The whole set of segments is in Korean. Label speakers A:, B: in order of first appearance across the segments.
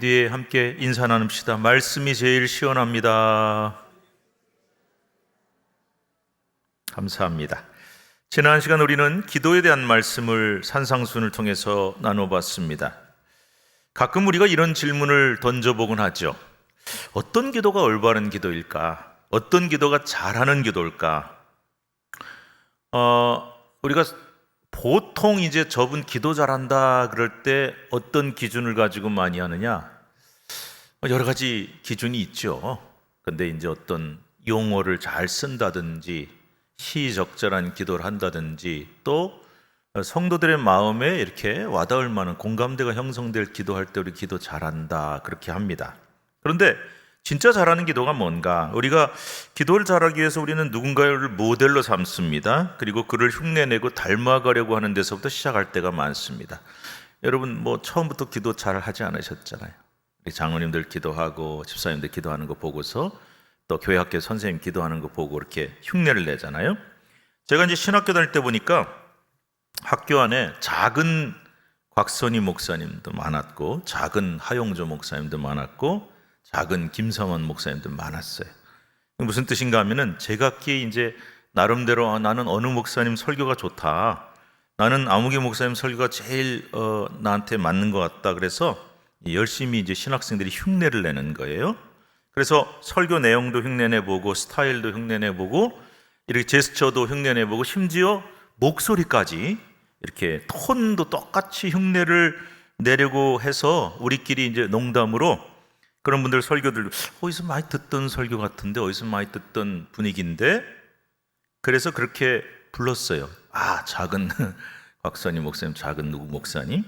A: 뒤에 함께 인사 나눕시다. 말씀이 제일 시원합니다. 감사합니다. 지난 시간 우리는 기도에 대한 말씀을 산상순을 통해서 나눠봤습니다. 가끔 우리가 이런 질문을 던져보곤 하죠. 어떤 기도가 올바른 기도일까? 어떤 기도가 잘하는 기도일까? 우리가 보통 이제 저분 기도 잘한다 그럴 때 어떤 기준을 가지고 많이 하느냐? 여러 가지 기준이 있죠. 근데 이제 어떤 용어를 잘 쓴다든지 시적절한 기도를 한다든지 또 성도들의 마음에 이렇게 와닿을 만한 공감대가 형성될 기도할 때 우리 기도 잘한다 그렇게 합니다. 그런데 진짜 잘하는 기도가 뭔가? 우리가 기도를 잘하기 위해서 우리는 누군가를 모델로 삼습니다. 그리고 그를 흉내내고 닮아가려고 하는 데서부터 시작할 때가 많습니다. 여러분 처음부터 기도 잘 하지 않으셨잖아요. 우리 장로님들 기도하고 집사님들 기도하는 거 보고서 또 교회학교 선생님 기도하는 거 보고 이렇게 흉내를 내잖아요. 제가 이제 신학교 다닐 때 보니까 학교 안에 작은 곽선희 목사님도 많았고 작은 하용조 목사님도 많았고 작은 김성원 목사님도 많았어요. 무슨 뜻인가 하면은 제각기 이제 나름대로 나는 어느 목사님 설교가 좋다. 나는 아무개 목사님 설교가 제일 나한테 맞는 것 같다. 그래서 열심히 이제 신학생들이 흉내를 내는 거예요. 그래서 설교 내용도 흉내내보고 스타일도 흉내내보고 이렇게 제스처도 흉내내보고 심지어 목소리까지 이렇게 톤도 똑같이 흉내를 내려고 해서 우리끼리 이제 농담으로 그런 분들 설교들 어디서 많이 듣던 설교 같은데 어디서 많이 듣던 분위기인데 그래서 그렇게 불렀어요. 작은 곽선희 목사님, 작은 누구 목사님.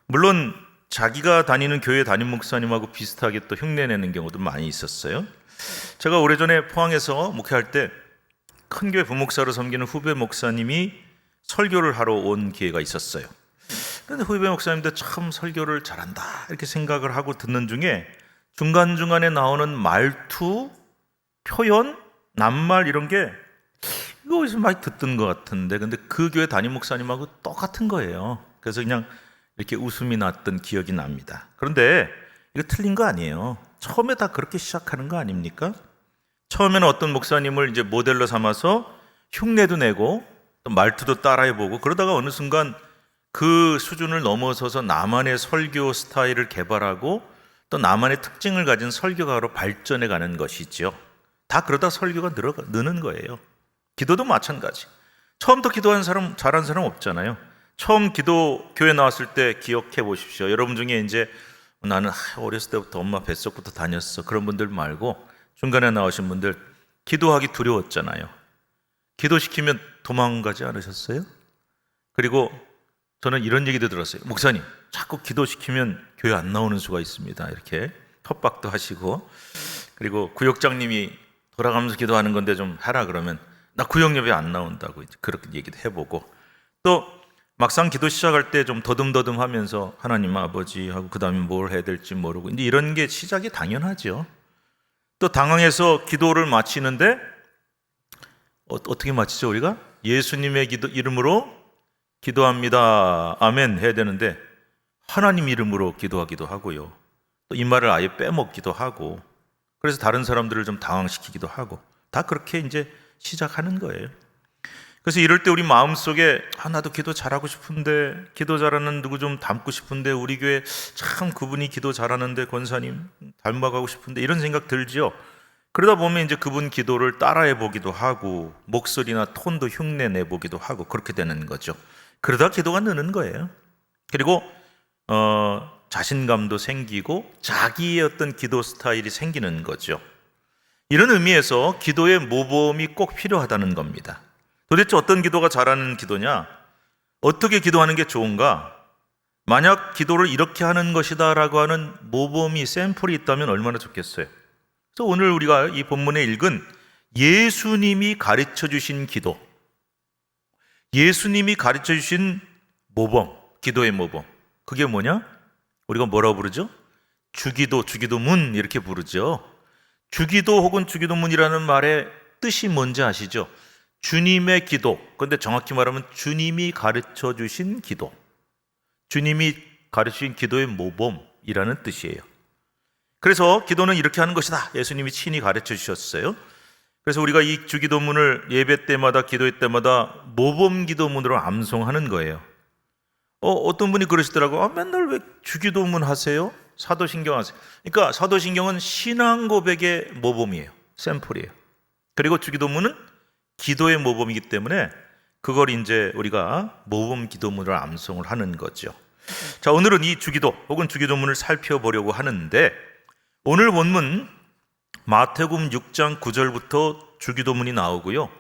A: 물론 자기가 다니는 교회 담임 목사님하고 비슷하게 또 흉내내는 경우도 많이 있었어요. 제가 오래전에 포항에서 목회할 때 큰 교회 부목사로 섬기는 후배 목사님이 설교를 하러 온 기회가 있었어요. 그런데 후배 목사님도 참 설교를 잘한다 이렇게 생각을 하고 듣는 중에 중간중간에 나오는 말투, 표현, 낱말 이런 게 이거 어디서 많이 듣던 것 같은데 근데 그 교회 담임 목사님하고 똑같은 거예요. 그래서 그냥 이렇게 웃음이 났던 기억이 납니다. 그런데 이거 틀린 거 아니에요. 처음에 다 그렇게 시작하는 거 아닙니까? 처음에는 어떤 목사님을 이제 모델로 삼아서 흉내도 내고 또 말투도 따라해보고 그러다가 어느 순간 그 수준을 넘어서서 나만의 설교 스타일을 개발하고 또 나만의 특징을 가진 설교가로 발전해 가는 것이죠. 다 그러다 설교가 느는 거예요. 기도도 마찬가지. 처음부터 기도하는 사람, 잘하는 사람 없잖아요. 처음 교회 나왔을 때 기억해 보십시오. 여러분 중에 이제 나는 어렸을 때부터 엄마 뱃속부터 다녔어. 그런 분들 말고 중간에 나오신 분들 기도하기 두려웠잖아요. 기도시키면 도망가지 않으셨어요? 그리고 저는 이런 얘기도 들었어요. 목사님, 자꾸 기도시키면 교회 안 나오는 수가 있습니다. 이렇게 협박도 하시고 그리고 구역장님이 돌아가면서 기도하는 건데 좀 하라 그러면 나 구역 예배 안 나온다고 그렇게 얘기도 해보고 또 막상 기도 시작할 때 좀 더듬더듬 하면서 하나님 아버지 하고 그 다음에 뭘 해야 될지 모르고 이제 이런 게 시작이 당연하죠. 또 당황해서 기도를 마치는데 어떻게 마치죠 우리가? 예수님의 이름으로 기도합니다. 아멘 해야 되는데 하나님 이름으로 기도하기도 하고요. 또 이 말을 아예 빼먹기도 하고 그래서 다른 사람들을 좀 당황시키기도 하고 다 그렇게 이제 시작하는 거예요. 그래서 이럴 때 우리 마음속에 나도 기도 잘하고 싶은데 기도 잘하는 누구 좀 닮고 싶은데 우리 교회 참 그분이 기도 잘하는데 권사님 닮아가고 싶은데 이런 생각 들죠. 그러다 보면 이제 그분 기도를 따라해 보기도 하고 목소리나 톤도 흉내 내보기도 하고 그렇게 되는 거죠. 그러다 기도가 느는 거예요. 그리고 자신감도 생기고 자기의 어떤 기도 스타일이 생기는 거죠. 이런 의미에서 기도의 모범이 꼭 필요하다는 겁니다. 도대체 어떤 기도가 잘하는 기도냐? 어떻게 기도하는 게 좋은가? 만약 기도를 이렇게 하는 것이다 라고 하는 모범이 샘플이 있다면 얼마나 좋겠어요. 그래서 오늘 우리가 이 본문에 읽은 예수님이 가르쳐 주신 기도, 예수님이 가르쳐 주신 모범, 기도의 모범, 그게 뭐냐? 우리가 뭐라고 부르죠? 주기도, 주기도문 이렇게 부르죠. 주기도 혹은 주기도문이라는 말의 뜻이 뭔지 아시죠? 주님의 기도, 그런데 정확히 말하면 주님이 가르쳐 주신 기도, 주님이 가르쳐 주신 기도의 모범이라는 뜻이에요. 그래서 기도는 이렇게 하는 것이다. 예수님이 친히 가르쳐 주셨어요. 그래서 우리가 이 주기도문을 예배 때마다 기도회 때마다 모범 기도문으로 암송하는 거예요. 어떤 분이 그러시더라고요. 맨날 왜 주기도문 하세요? 사도신경 하세요. 그러니까 사도신경은 신앙 고백의 모범이에요. 샘플이에요. 그리고 주기도문은 기도의 모범이기 때문에 그걸 이제 우리가 모범 기도문을 암송을 하는 거죠. 자, 오늘은 이 주기도 혹은 주기도문을 살펴보려고 하는데, 오늘 본문 마태복음 6장 9절부터 주기도문이 나오고요,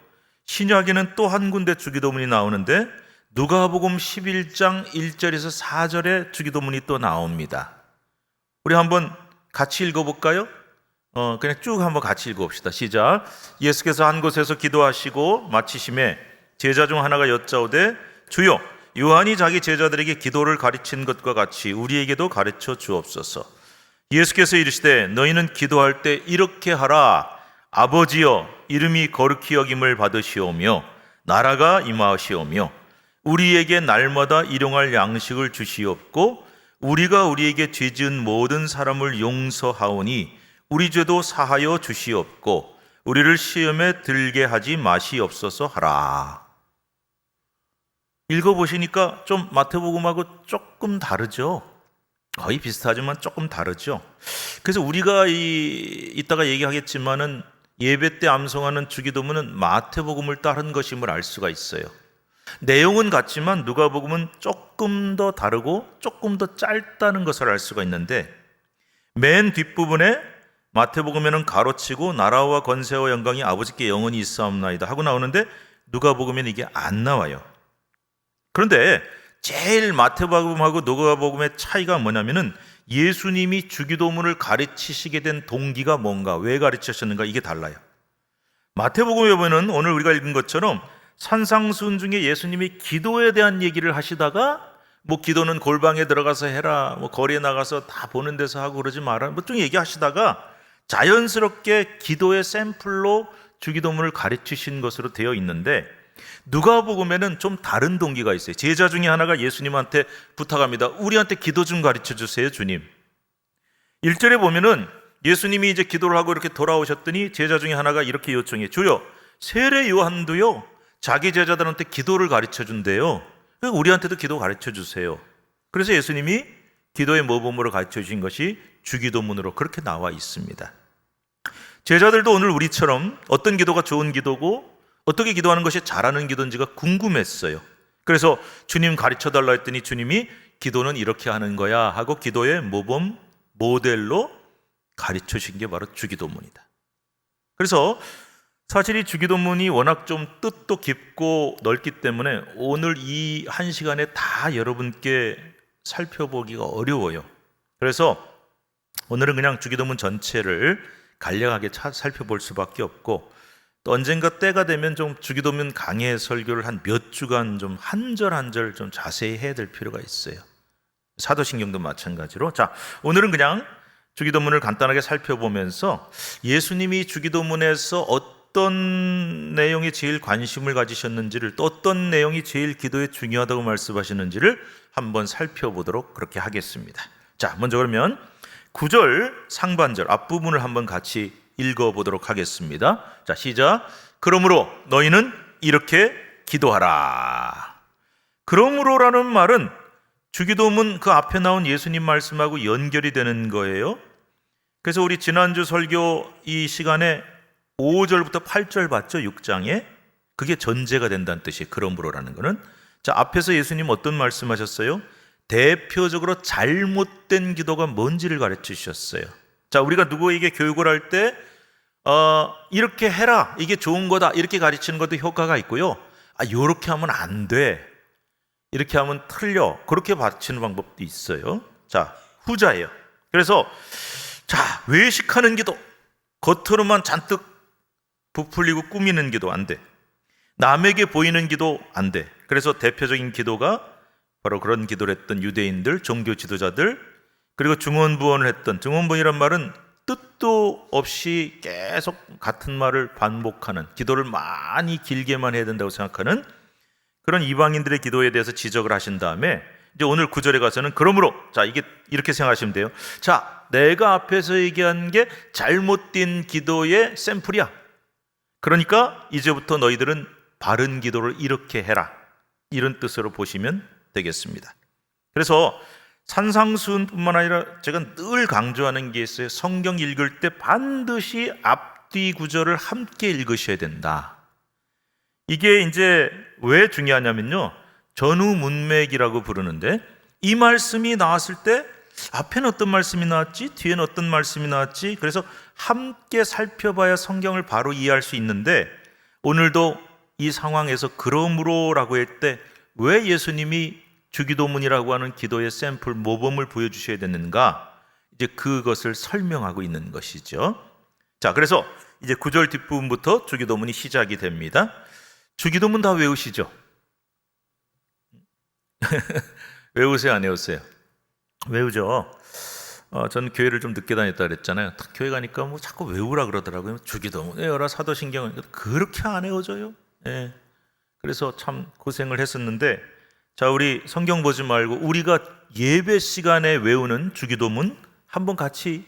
A: 신약에는 또 한 군데 주기도문이 나오는데 누가복음 11장 1절에서 4절에 주기도문이 또 나옵니다. 우리 한번 같이 읽어볼까요? 그냥 쭉 한번 같이 읽어봅시다. 시작. 예수께서 한 곳에서 기도하시고 마치심에 제자 중 하나가 여짜오되 주여, 요한이 자기 제자들에게 기도를 가르친 것과 같이 우리에게도 가르쳐 주옵소서. 예수께서 이르시되 너희는 기도할 때 이렇게 하라. 아버지여, 이름이 거룩히 여김을 받으시오며 나라가 임하시오며 우리에게 날마다 일용할 양식을 주시옵고 우리가 우리에게 죄 지은 모든 사람을 용서하오니 우리 죄도 사하여 주시옵고 우리를 시험에 들게 하지 마시옵소서 하라. 읽어보시니까 좀 마태복음하고 조금 다르죠? 거의 비슷하지만 조금 다르죠? 그래서 우리가 이따가 얘기하겠지만은 예배 때 암송하는 주기도문은 마태복음을 따른 것임을 알 수가 있어요. 내용은 같지만 누가복음은 조금 더 다르고 조금 더 짧다는 것을 알 수가 있는데, 맨 뒷부분에 마태복음에는 가로치고 나라와 권세와 영광이 아버지께 영원히 있사옵나이다 하고 나오는데 누가복음에는 이게 안 나와요. 그런데 제일 마태복음하고 누가복음의 차이가 뭐냐면은 예수님이 주기도문을 가르치시게 된 동기가 뭔가, 왜 가르치셨는가, 이게 달라요. 마태복음에 보면 오늘 우리가 읽은 것처럼 산상수훈 중에 예수님이 기도에 대한 얘기를 하시다가 기도는 골방에 들어가서 해라, 거리에 나가서 다 보는 데서 하고 그러지 마라, 좀 얘기하시다가 자연스럽게 기도의 샘플로 주기도문을 가르치신 것으로 되어 있는데, 누가복음에는 좀 다른 동기가 있어요. 제자 중에 하나가 예수님한테 부탁합니다. 우리한테 기도 좀 가르쳐 주세요, 주님. 1절에 보면은 예수님이 이제 기도를 하고 이렇게 돌아오셨더니 제자 중에 하나가 이렇게 요청해. 주여, 세례 요한도요 자기 제자들한테 기도를 가르쳐 준대요. 우리한테도 기도 가르쳐 주세요. 그래서 예수님이 기도의 모범으로 가르쳐 주신 것이 주기도문으로 그렇게 나와 있습니다. 제자들도 오늘 우리처럼 어떤 기도가 좋은 기도고 어떻게 기도하는 것이 잘하는 기도인지가 궁금했어요. 그래서 주님 가르쳐 달라 했더니 주님이 기도는 이렇게 하는 거야 하고 기도의 모범, 모델로 가르쳐 주신 게 바로 주기도문이다. 그래서 사실 이 주기도문이 워낙 좀 뜻도 깊고 넓기 때문에 오늘 이 한 시간에 다 여러분께 살펴보기가 어려워요. 그래서 오늘은 그냥 주기도문 전체를 간략하게 살펴볼 수밖에 없고, 또 언젠가 때가 되면 좀 주기도문 강해 설교를 한 몇 주간 좀 한 절 한 절 좀 자세히 해야 될 필요가 있어요. 사도신경도 마찬가지로. 자, 오늘은 그냥 주기도문을 간단하게 살펴보면서 예수님이 주기도문에서 어떤 내용이 제일 관심을 가지셨는지를, 또 어떤 내용이 제일 기도에 중요하다고 말씀하시는지를 한번 살펴보도록 그렇게 하겠습니다. 자, 먼저 그러면 9절 상반절 앞부분을 한번 같이 읽어보도록 하겠습니다. 자, 시작. 그러므로 너희는 이렇게 기도하라. 그러므로라는 말은 주기도문 그 앞에 나온 예수님 말씀하고 연결이 되는 거예요. 그래서 우리 지난주 설교 이 시간에 5절부터 8절 봤죠? 6장에. 그게 전제가 된다는 뜻이에요. 그러므로라는 거는. 자, 앞에서 예수님 어떤 말씀하셨어요? 대표적으로 잘못된 기도가 뭔지를 가르쳐 주셨어요. 자, 우리가 누구에게 교육을 할 때 이렇게 해라, 이게 좋은 거다, 이렇게 가르치는 것도 효과가 있고요. 이렇게 하면 안 돼, 이렇게 하면 틀려, 그렇게 가르치는 방법도 있어요. 자, 후자예요. 그래서 자, 외식하는 기도, 겉으로만 잔뜩 부풀리고 꾸미는 기도 안 돼. 남에게 보이는 기도 안 돼. 그래서 대표적인 기도가 바로 그런 기도를 했던 유대인들, 종교 지도자들, 그리고 중언부언을 했던, 중언부언이란 말은 뜻도 없이 계속 같은 말을 반복하는, 기도를 많이 길게만 해야 된다고 생각하는 그런 이방인들의 기도에 대해서 지적을 하신 다음에 이제 오늘 구절에 가서는 그러므로, 자, 이게 이렇게 생각하시면 돼요. 자, 내가 앞에서 얘기한 게 잘못된 기도의 샘플이야. 그러니까 이제부터 너희들은 바른 기도를 이렇게 해라, 이런 뜻으로 보시면 되겠습니다. 그래서 산상수훈뿐만 아니라 제가 늘 강조하는 게 있어요. 성경 읽을 때 반드시 앞뒤 구절을 함께 읽으셔야 된다. 이게 이제 왜 중요하냐면요, 전후문맥이라고 부르는데, 이 말씀이 나왔을 때 앞에는 어떤 말씀이 나왔지, 뒤에는 어떤 말씀이 나왔지, 그래서 함께 살펴봐야 성경을 바로 이해할 수 있는데, 오늘도 이 상황에서 그러므로라고 할 때 왜 예수님이 주기도문이라고 하는 기도의 샘플 모범을 보여주셔야 되는가, 이제 그것을 설명하고 있는 것이죠. 자, 그래서 이제 9절 뒷부분부터 주기도문이 시작이 됩니다. 주기도문 다 외우시죠? 외우세요, 안 외우세요? 외우죠. 저는 교회를 좀 늦게 다녔다 그랬잖아요. 교회 가니까 뭐 자꾸 외우라 그러더라고요. 주기도문 외워라, 사도신경은. 그렇게 안 외워져요. 예. 그래서 참 고생을 했었는데, 자, 우리 성경 보지 말고 우리가 예배 시간에 외우는 주기도문 한번 같이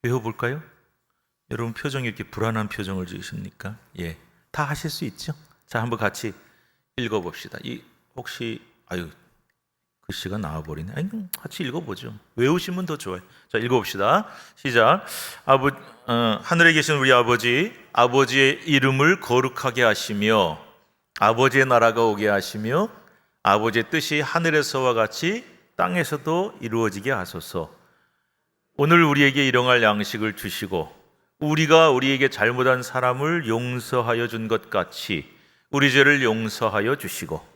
A: 외워볼까요? 여러분 표정이 이렇게 불안한 표정을 지으십니까? 예, 다 하실 수 있죠? 자, 한번 같이 읽어봅시다. 혹시 글씨가 나와버리네. 같이 읽어보죠. 외우시면 더 좋아요. 자, 읽어봅시다. 시작. 하늘에 계신 우리 아버지, 아버지의 이름을 거룩하게 하시며 아버지의 나라가 오게 하시며 아버지의 뜻이 하늘에서와 같이 땅에서도 이루어지게 하소서. 오늘 우리에게 일용할 양식을 주시고 우리가 우리에게 잘못한 사람을 용서하여 준 것 같이 우리 죄를 용서하여 주시고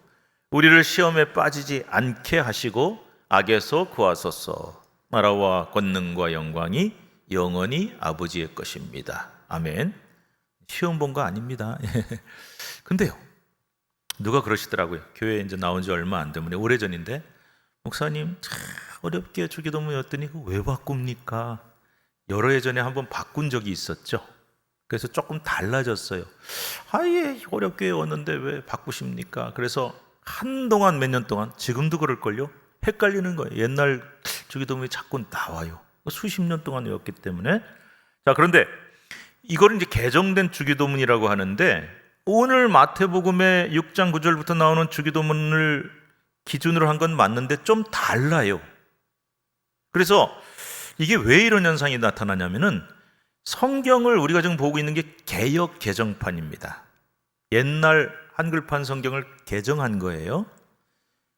A: 우리를 시험에 빠지지 않게 하시고 악에서 구하소서. 나라와 권능과 영광이 영원히 아버지의 것입니다. 아멘. 시험 본 거 아닙니다. 근데요, 누가 그러시더라고요. 교회에 이제 나온 지 얼마 안 되면, 오래전인데, 목사님 참 어렵게 주기도문이었더니 왜 바꿉니까? 여러 해 전에 한번 바꾼 적이 있었죠. 그래서 조금 달라졌어요. 아예 어렵게 외웠는데 왜 바꾸십니까? 그래서 한동안, 몇 년 동안, 지금도 그럴걸요, 헷갈리는 거예요. 옛날 주기도문이 자꾸 나와요. 수십 년 동안 외웠기 때문에. 자, 그런데 이거를 이제 개정된 주기도문이라고 하는데, 오늘 마태복음의 6장 9절부터 나오는 주기도문을 기준으로 한 건 맞는데 좀 달라요. 그래서 이게 왜 이런 현상이 나타나냐면은, 성경을 우리가 지금 보고 있는 게 개역 개정판입니다. 옛날 한글판 성경을 개정한 거예요.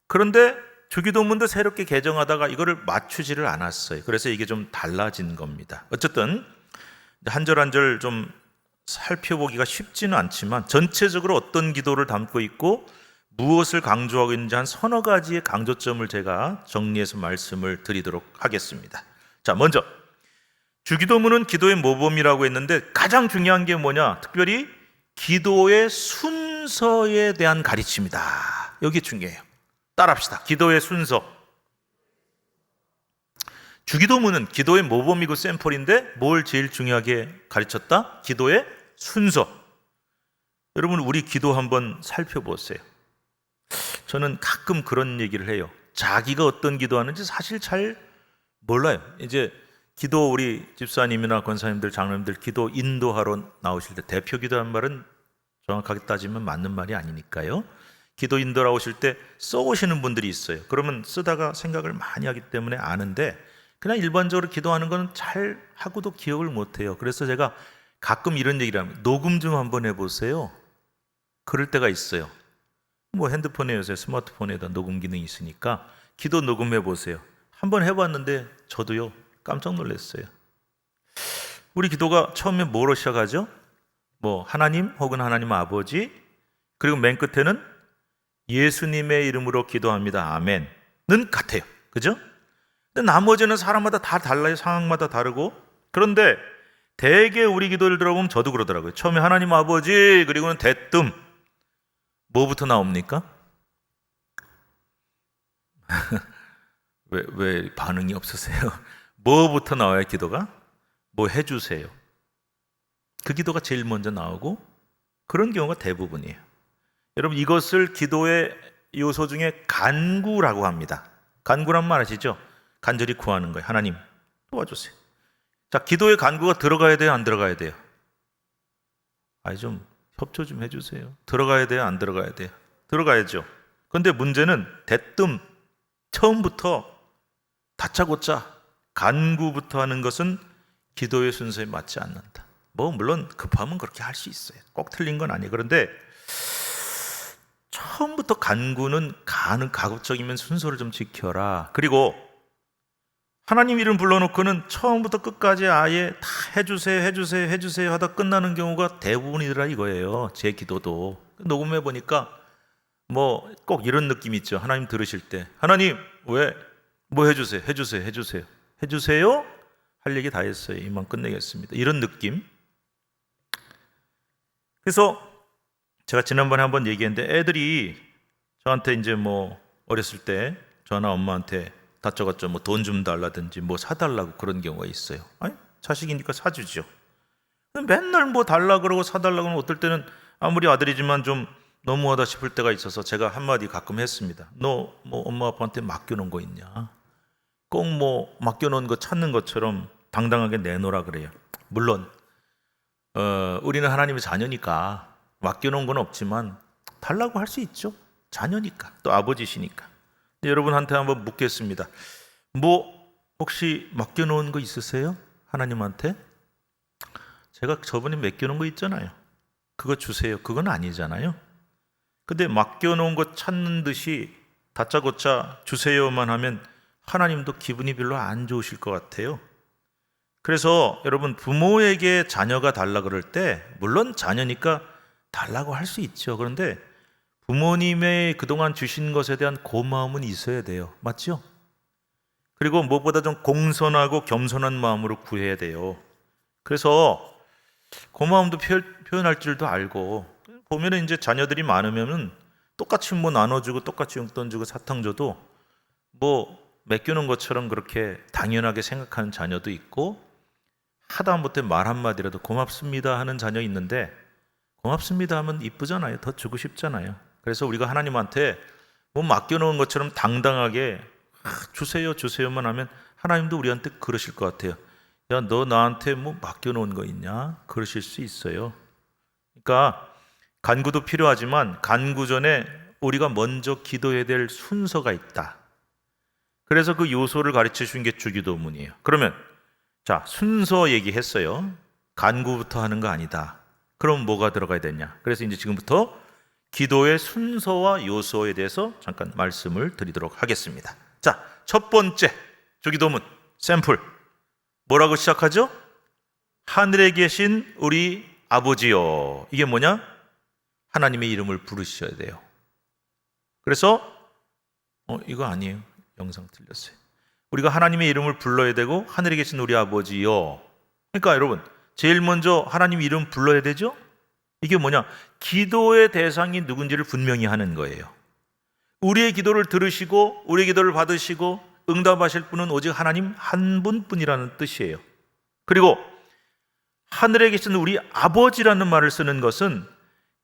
A: 그런데 주기도문도 새롭게 개정하다가 이거를 맞추지를 않았어요. 그래서 이게 좀 달라진 겁니다. 어쨌든 한 절 한 절 좀 살펴보기가 쉽지는 않지만 전체적으로 어떤 기도를 담고 있고 무엇을 강조하고 있는지 한 서너 가지의 강조점을 제가 정리해서 말씀을 드리도록 하겠습니다. 자, 먼저 주기도문은 기도의 모범이라고 했는데, 가장 중요한 게 뭐냐? 특별히 기도의 순서에 대한 가르침이다. 여기 중요해요. 따라합시다. 기도의 순서. 주기도문은 기도의 모범이고 샘플인데 뭘 제일 중요하게 가르쳤다? 기도의 순서. 여러분, 우리 기도 한번 살펴보세요. 저는 가끔 그런 얘기를 해요. 자기가 어떤 기도하는지 사실 잘 몰라요. 이제 기도, 우리 집사님이나 권사님들, 장로님들 기도 인도하러 나오실 때, 대표 기도하는 말은 정확하게 따지면 맞는 말이 아니니까요. 기도 인도하러 오실 때 써오시는 분들이 있어요. 그러면 쓰다가 생각을 많이 하기 때문에 아는데, 그냥 일반적으로 기도하는 건 잘 하고도 기억을 못해요. 그래서 제가 가끔 이런 얘기를 합니다. 녹음 좀 한번 해보세요. 그럴 때가 있어요. 뭐 핸드폰에 요새 스마트폰에다 녹음 기능이 있으니까 기도 녹음해 보세요. 한번 해봤는데 저도요, 깜짝 놀랐어요. 우리 기도가 처음에 뭐로 시작하죠? 뭐 하나님 혹은 하나님 아버지, 그리고 맨 끝에는 예수님의 이름으로 기도합니다. 아멘은 같아요. 그죠? 근데 나머지는 사람마다 다 달라요. 상황마다 다르고. 그런데 대개 우리 기도를 들어보면 저도 그러더라고요. 처음에 하나님 아버지, 그리고는 대뜸 뭐부터 나옵니까? 왜 반응이 없으세요? 뭐부터 나와요, 기도가? 뭐 해주세요. 그 기도가 제일 먼저 나오고, 그런 경우가 대부분이에요. 여러분, 이것을 기도의 요소 중에 간구라고 합니다. 간구란 말 아시죠? 간절히 구하는 거예요. 하나님 도와주세요. 자, 기도의 간구가 들어가야 돼요, 안 들어가야 돼요? 좀 협조 좀 해주세요. 들어가야 돼요, 안 들어가야 돼요? 들어가야죠. 그런데 문제는 대뜸 처음부터 다짜고짜 간구부터 하는 것은 기도의 순서에 맞지 않는다. 물론 급하면 그렇게 할 수 있어요. 꼭 틀린 건 아니에요. 그런데 처음부터 간구는 가급적이면 순서를 좀 지켜라. 그리고 하나님 이름 불러놓고는 처음부터 끝까지 아예 다 해주세요 하다 끝나는 경우가 대부분이더라 이거예요. 제 기도도 녹음해 보니까 꼭 이런 느낌 있죠. 하나님 들으실 때 하나님 왜 해주세요 할 얘기 다 했어요. 이만 끝내겠습니다. 이런 느낌. 그래서 제가 지난번에 한번 얘기했는데 애들이 저한테 이제 어렸을 때 저나 엄마한테 다짜고짜 돈 좀 달라든지 사달라고 그런 경우가 있어요. 아니, 자식이니까 사주죠. 맨날 달라 그러고 사달라고 하면 어떨 때는 아무리 아들이지만 좀 너무하다 싶을 때가 있어서 제가 한마디 가끔 했습니다. 너 엄마 아빠한테 맡겨놓은 거 있냐? 꼭 맡겨놓은 거 찾는 것처럼 당당하게 내놓으라 그래요. 물론 우리는 하나님의 자녀니까 맡겨놓은 건 없지만 달라고 할 수 있죠. 자녀니까, 또 아버지시니까. 근데 여러분한테 한번 묻겠습니다. 혹시 맡겨놓은 거 있으세요? 하나님한테? 제가 저번에 맡겨놓은 거 있잖아요. 그거 주세요. 그건 아니잖아요. 근데 맡겨놓은 거 찾는 듯이 다짜고짜 주세요만 하면 하나님도 기분이 별로 안 좋으실 것 같아요. 그래서 여러분, 부모에게 자녀가 달라 그럴 때 물론 자녀니까 달라고 할 수 있죠. 그런데 부모님의 그동안 주신 것에 대한 고마움은 있어야 돼요. 맞죠? 그리고 무엇보다 좀 공손하고 겸손한 마음으로 구해야 돼요. 그래서 고마움도 표현할 줄도 알고, 보면은 이제 자녀들이 많으면은 똑같이 나눠주고 똑같이 용돈 주고 사탕 줘도 맡겨놓은 것처럼 그렇게 당연하게 생각하는 자녀도 있고, 하다못해 말 한마디라도 고맙습니다 하는 자녀 있는데, 고맙습니다 하면 이쁘잖아요. 더 주고 싶잖아요. 그래서 우리가 하나님한테 맡겨놓은 것처럼 당당하게 주세요만 하면 하나님도 우리한테 그러실 것 같아요. 야, 너 나한테 맡겨놓은 거 있냐? 그러실 수 있어요. 그러니까 간구도 필요하지만 간구 전에 우리가 먼저 기도해야 될 순서가 있다. 그래서 그 요소를 가르쳐 준 게 주기도문이에요. 그러면 자, 순서 얘기했어요. 간구부터 하는 거 아니다. 그럼 뭐가 들어가야 되냐? 그래서 이제 지금부터 기도의 순서와 요소에 대해서 잠깐 말씀을 드리도록 하겠습니다. 자, 첫 번째 주기도문 샘플. 뭐라고 시작하죠? 하늘에 계신 우리 아버지요. 이게 뭐냐? 하나님의 이름을 부르셔야 돼요. 그래서 이거 아니에요. 영상 틀렸어요. 우리가 하나님의 이름을 불러야 되고 하늘에 계신 우리 아버지요. 그러니까 여러분, 제일 먼저 하나님 이름 불러야 되죠? 이게 뭐냐? 기도의 대상이 누군지를 분명히 하는 거예요. 우리의 기도를 들으시고 우리의 기도를 받으시고 응답하실 분은 오직 하나님 한 분뿐이라는 뜻이에요. 그리고 하늘에 계신 우리 아버지라는 말을 쓰는 것은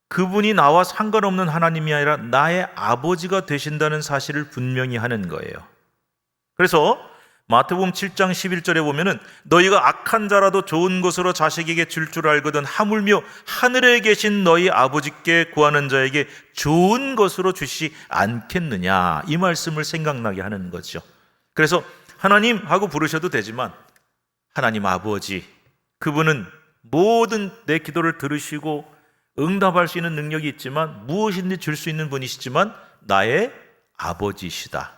A: 그분이 나와 상관없는 하나님이 아니라 나의 아버지가 되신다는 사실을 분명히 하는 거예요. 그래서 마태복음 7장 11절에 보면은 너희가 악한 자라도 좋은 것으로 자식에게 줄 줄 알거든 하물며 하늘에 계신 너희 아버지께 구하는 자에게 좋은 것으로 주시지 않겠느냐, 이 말씀을 생각나게 하는 거죠. 그래서 하나님 하고 부르셔도 되지만 하나님 아버지, 그분은 모든 내 기도를 들으시고 응답할 수 있는 능력이 있지만 무엇인지 줄 수 있는 분이시지만 나의 아버지시다.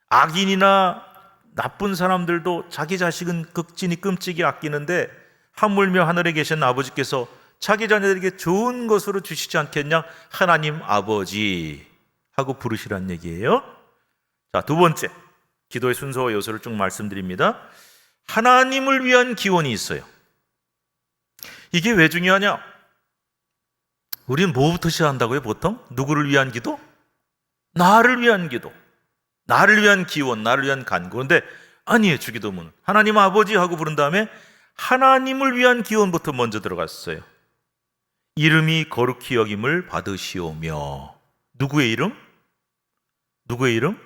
A: 악인이나 나쁜 사람들도 자기 자식은 극진히 끔찍이 아끼는데 하물며 하늘에 계신 아버지께서 자기 자녀들에게 좋은 것으로 주시지 않겠냐? 하나님 아버지 하고 부르시란 얘기예요. 자, 두 번째 기도의 순서와 요소를 쭉 말씀드립니다. 하나님을 위한 기원이 있어요. 이게 왜 중요하냐? 우리는 뭐부터 시작한다고요? 보통 누구를 위한 기도? 나를 위한 기도, 나를 위한 기원, 나를 위한 간구. 그런데 아니에요. 주기도문 하나님 아버지 하고 부른 다음에 하나님을 위한 기원부터 먼저 들어갔어요. 이름이 거룩히 여김을 받으시오며. 누구의 이름? 누구의 이름?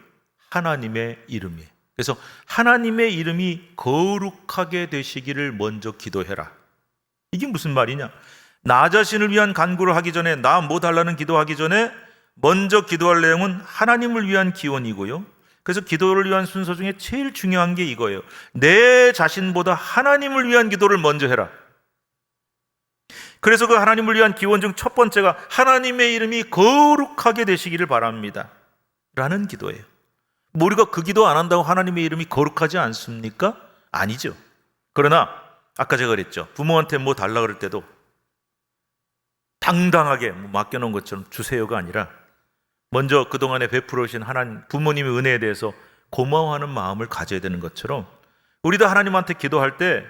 A: 하나님의 이름이에요. 그래서 하나님의 이름이 거룩하게 되시기를 먼저 기도해라. 이게 무슨 말이냐? 나 자신을 위한 간구를 하기 전에, 나 뭐 달라는 기도하기 전에 먼저 기도할 내용은 하나님을 위한 기원이고요. 그래서 기도를 위한 순서 중에 제일 중요한 게 이거예요. 내 자신보다 하나님을 위한 기도를 먼저 해라. 그래서 그 하나님을 위한 기원 중 첫 번째가 하나님의 이름이 거룩하게 되시기를 바랍니다 라는 기도예요. 뭐 우리가 그 기도 안 한다고 하나님의 이름이 거룩하지 않습니까? 아니죠. 그러나 아까 제가 그랬죠. 부모한테 뭐 달라 그럴 때도 당당하게 맡겨놓은 것처럼 주세요가 아니라 먼저 그동안에 베풀어 오신 하나님, 부모님의 은혜에 대해서 고마워하는 마음을 가져야 되는 것처럼 우리도 하나님한테 기도할 때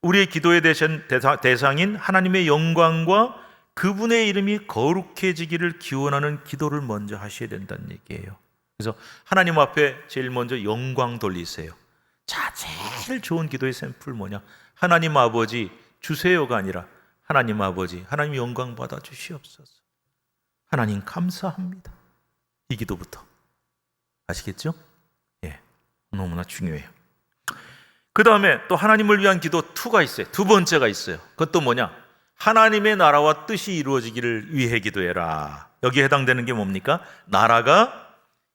A: 우리의 기도에 대신 대상인 하나님의 영광과 그분의 이름이 거룩해지기를 기원하는 기도를 먼저 하셔야 된다는 얘기예요. 그래서 하나님 앞에 제일 먼저 영광 돌리세요. 자, 제일 좋은 기도의 샘플 뭐냐? 하나님 아버지 주세요가 아니라 하나님 아버지, 하나님 영광 받아 주시옵소서. 하나님 감사합니다. 이 기도부터. 아시겠죠? 예, 너무나 중요해요. 그 다음에 또 하나님을 위한 기도 2가 있어요. 두 번째가 있어요. 그것도 뭐냐? 하나님의 나라와 뜻이 이루어지기를 위해 기도해라. 여기에 해당되는 게 뭡니까? 나라가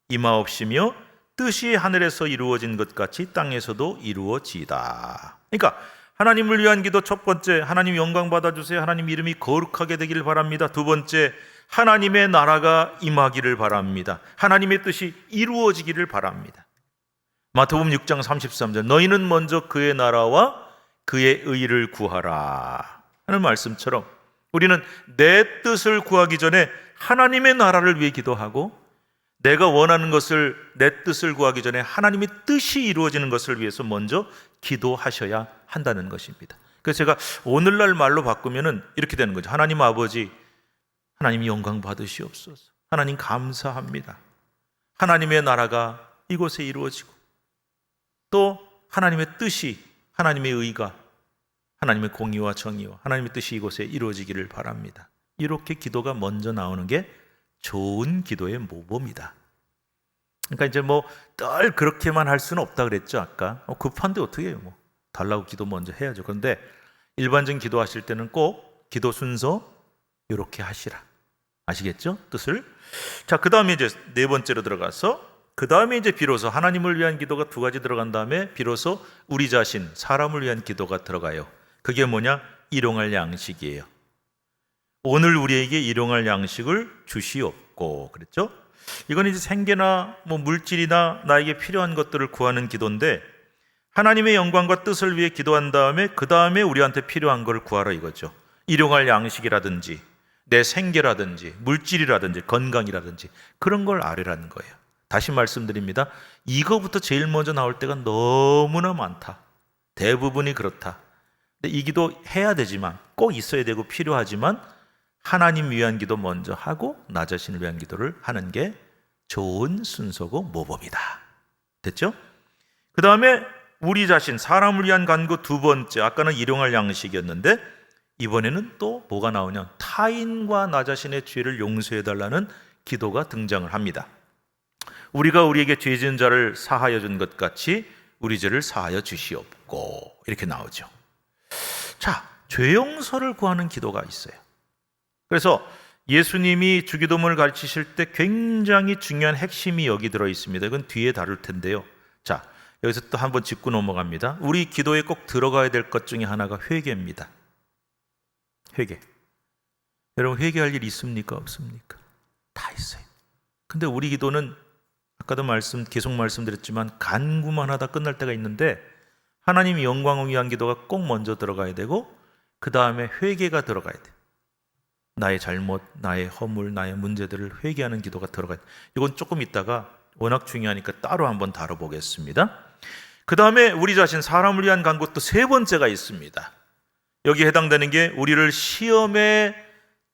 A: 임하옵시며 뜻이 하늘에서 이루어진 것 같이 땅에서도 이루어지이다. 그러니까 하나님을 위한 기도 첫 번째, 하나님 영광 받아주세요. 하나님 이름이 거룩하게 되기를 바랍니다. 두 번째, 하나님의 나라가 임하기를 바랍니다. 하나님의 뜻이 이루어지기를 바랍니다. 마태복음 6장 33절, 너희는 먼저 그의 나라와 그의 의를 구하라 하는 말씀처럼 우리는 내 뜻을 구하기 전에 하나님의 나라를 위해 기도하고, 내가 원하는 것을, 내 뜻을 구하기 전에 하나님의 뜻이 이루어지는 것을 위해서 먼저 기도하셔야 한다는 것입니다. 그래서 제가 오늘날 말로 바꾸면은 이렇게 되는 거죠. 하나님 아버지, 하나님 영광 받으시옵소서. 하나님 감사합니다. 하나님의 나라가 이곳에 이루어지고 또 하나님의 뜻이, 하나님의 의가, 하나님의 공의와 정의와 하나님의 뜻이 이곳에 이루어지기를 바랍니다. 이렇게 기도가 먼저 나오는 게 좋은 기도의 모범이다. 그러니까 이제 뭐 늘 그렇게만 할 수는 없다 그랬죠. 아까 급한데 어떻게 해요? 뭐 달라고 기도 먼저 해야죠. 그런데 일반적인 기도하실 때는 꼭 기도 순서 이렇게 하시라. 아시겠죠? 뜻을. 자, 그 다음에 이제 네 번째로 들어가서, 그 다음에 이제 비로소 하나님을 위한 기도가 2가지 들어간 다음에 비로소 우리 자신, 사람을 위한 기도가 들어가요. 그게 뭐냐? 일용할 양식이에요. 오늘 우리에게 일용할 양식을 주시옵고 그랬죠? 이건 이제 생계나 뭐 물질이나 나에게 필요한 것들을 구하는 기도인데, 하나님의 영광과 뜻을 위해 기도한 다음에 그 다음에 우리한테 필요한 걸 구하라 이거죠. 일용할 양식이라든지 내 생계라든지 물질이라든지 건강이라든지 그런 걸 아뢰라는 거예요. 다시 말씀드립니다. 이거부터 제일 먼저 나올 때가 너무나 많다. 대부분이 그렇다. 근데 이 기도 해야 되지만, 꼭 있어야 되고 필요하지만 하나님 위한 기도 먼저 하고 나 자신을 위한 기도를 하는 게 좋은 순서고 모범이다. 됐죠? 그 다음에 우리 자신, 사람을 위한 간구 2번째, 아까는 일용할 양식이었는데 이번에는 또 뭐가 나오냐? 타인과 나 자신의 죄를 용서해달라는 기도가 등장을 합니다. 우리가 우리에게 죄 지은 자를 사하여 준 것 같이 우리 죄를 사하여 주시옵고 이렇게 나오죠. 자, 죄 용서를 구하는 기도가 있어요. 그래서 예수님이 주기도문을 가르치실 때 굉장히 중요한 핵심이 여기 들어 있습니다. 이건 뒤에 다룰 텐데요. 자, 여기서 또 한번 짚고 넘어갑니다. 우리 기도에 꼭 들어가야 될 것 중에 하나가 회개입니다. 회개. 여러분, 회개할 일 있습니까? 없습니까? 다 있어요. 근데 우리 기도는 아까도 계속 말씀드렸지만 간구만 하다 끝날 때가 있는데, 하나님 영광을 위한 기도가 꼭 먼저 들어가야 되고 그 다음에 회개가 들어가야 돼. 나의 잘못, 나의 허물, 나의 문제들을 회개하는 기도가 들어가야 돼. 이건 조금 있다가 워낙 중요하니까 따로 한번 다뤄보겠습니다. 그 다음에 우리 자신, 사람을 위한 간구 또 3번째가 있습니다. 여기에 해당되는 게 우리를 시험에